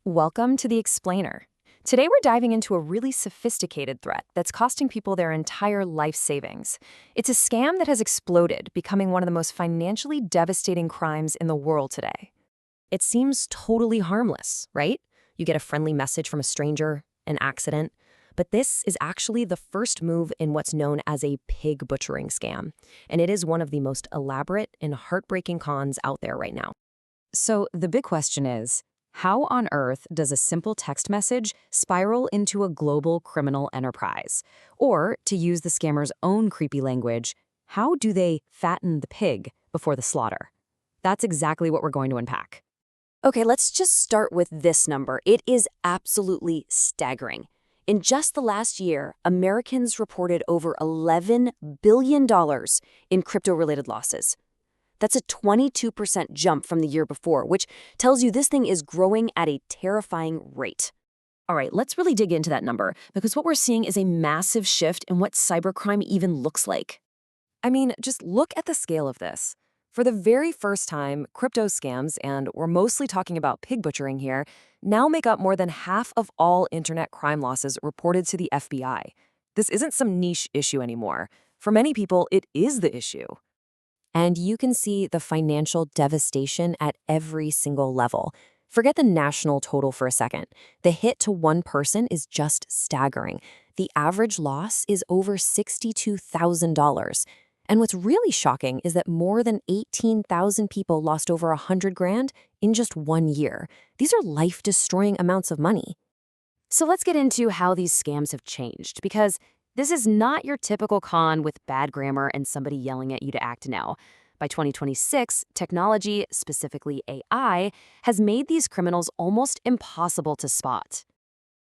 Welcome to the Explainer. Today we're diving into a really sophisticated threat that's costing people their entire life savings. It's a scam that has exploded, becoming one of the most financially devastating crimes in the world today. It seems totally harmless, right? You get a friendly message from a stranger, an accident. But this is actually the first move in what's known as a pig butchering scam, and it is one of the most elaborate and heartbreaking cons out there right now. So the big question is, how on earth does a simple text message spiral into a global criminal enterprise? Or, to use the scammer's own creepy language, how do they fatten the pig before the slaughter? That's exactly what we're going to unpack. Okay, let's just start with this number. It is absolutely staggering. In just the last year, Americans reported over $11 billion in crypto-related losses. That's a 22% jump from the year before, which tells you this thing is growing at a terrifying rate. All right, let's really dig into that number, because what we're seeing is a massive shift in what cybercrime even looks like. I mean, just look at the scale of this. For the very first time, crypto scams, and we're mostly talking about pig butchering here, now make up more than half of all internet crime losses reported to the FBI. This isn't some niche issue anymore. For many people, it is the issue. And you can see the financial devastation at every single level. Forget the national total for a second. The hit to one person is just staggering. The average loss is over $62,000. And what's really shocking is that more than 18,000 people lost over $100,000 in just 1 year. These are life-destroying amounts of money. So let's get into how these scams have changed, because this is not your typical con with bad grammar and somebody yelling at you to act now. By 2026, technology, specifically AI, has made these criminals almost impossible to spot.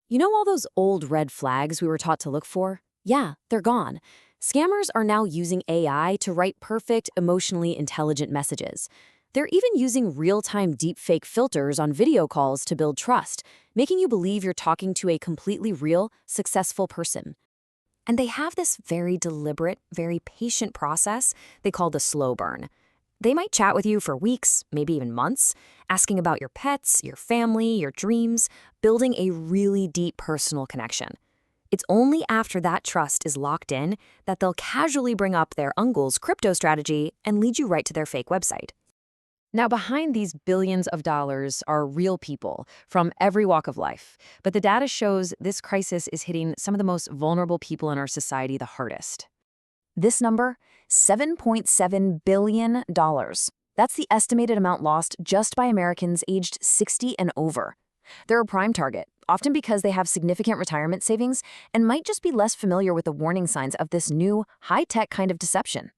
You know all those old red flags we were taught to look for? Yeah, they're gone. Scammers are now using AI to write perfect, emotionally intelligent messages. They're even using real-time deepfake filters on video calls to build trust, making you believe you're talking to a completely real, successful person. And they have this very deliberate, very patient process they call the slow burn. They might chat with you for weeks, maybe even months, asking about your pets, your family, your dreams, building a really deep personal connection. It's only after that trust is locked in that they'll casually bring up their uncle's crypto strategy and lead you right to their fake website. Now, behind these billions of dollars are real people from every walk of life. But the data shows this crisis is hitting some of the most vulnerable people in our society the hardest. This number, $7.7 billion. That's the estimated amount lost just by Americans aged 60 and over. They're a prime target, often because they have significant retirement savings and might just be less familiar with the warning signs of this new, high-tech kind of deception.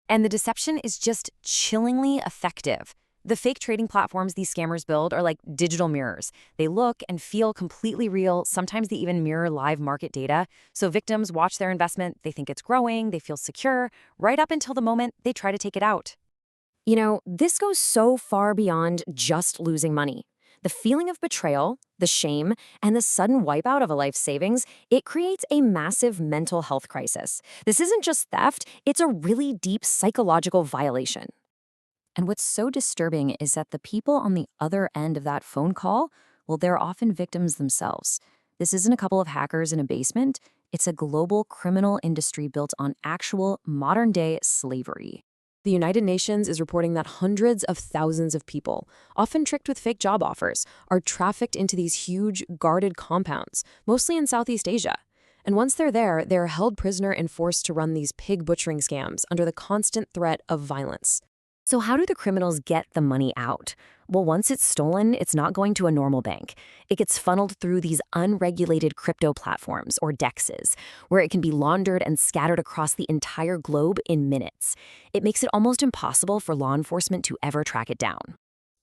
And the deception is just chillingly effective. The fake trading platforms these scammers build are like digital mirrors. They look and feel completely real. Sometimes they even mirror live market data. So victims watch their investment, they think it's growing, they feel secure, right up until the moment they try to take it out. You know, this goes so far beyond just losing money. The feeling of betrayal, the shame, and the sudden wipeout of a life savings, it creates a massive mental health crisis. This isn't just theft, it's a really deep psychological violation. And what's so disturbing is that the people on the other end of that phone call, well, they're often victims themselves. This isn't a couple of hackers in a basement. It's a global criminal industry built on actual modern-day slavery. The United Nations is reporting that hundreds of thousands of people, often tricked with fake job offers, are trafficked into these huge, guarded compounds, mostly in Southeast Asia. And once they're there, they're held prisoner and forced to run these pig butchering scams under the constant threat of violence. So how do the criminals get the money out? Well, once it's stolen, it's not going to a normal bank. It gets funneled through these unregulated crypto platforms, or DEXs, where it can be laundered and scattered across the entire globe in minutes. It makes it almost impossible for law enforcement to ever track it down.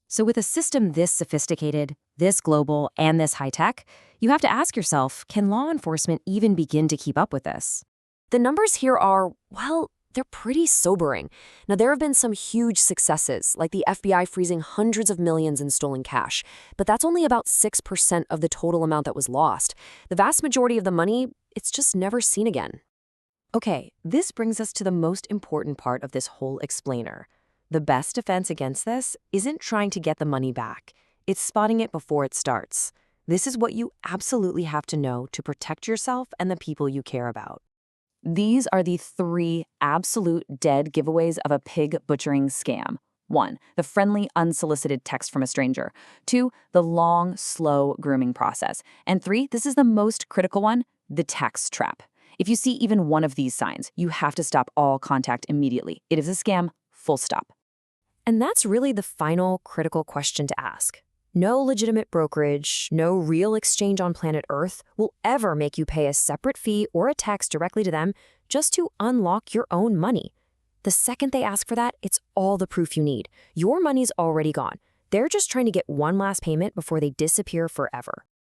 So with a system this sophisticated, this global, and this high-tech, you have to ask yourself, can law enforcement even begin to keep up with this? The numbers here are, well, they're pretty sobering. Now, there have been some huge successes, like the FBI freezing hundreds of millions in stolen cash, but that's only about 6% of the total amount that was lost. The vast majority of the money, it's just never seen again. Okay, this brings us to the most important part of this whole explainer. The best defense against this isn't trying to get the money back. It's spotting it before it starts. This is what you absolutely have to know to protect yourself and the people you care about. These are the 3 absolute dead giveaways of a pig butchering scam. 1. The friendly, unsolicited text from a stranger. 2. The long, slow grooming process. And 3, this is the most critical one, the tax trap. If you see even one of these signs, you have to stop all contact immediately. It is a scam, full stop. And that's really the final critical question to ask. No legitimate brokerage, no real exchange on planet Earth will ever make you pay a separate fee or a tax directly to them just to unlock your own money. The second they ask for that, it's all the proof you need. Your money's already gone. They're just trying to get one last payment before they disappear forever.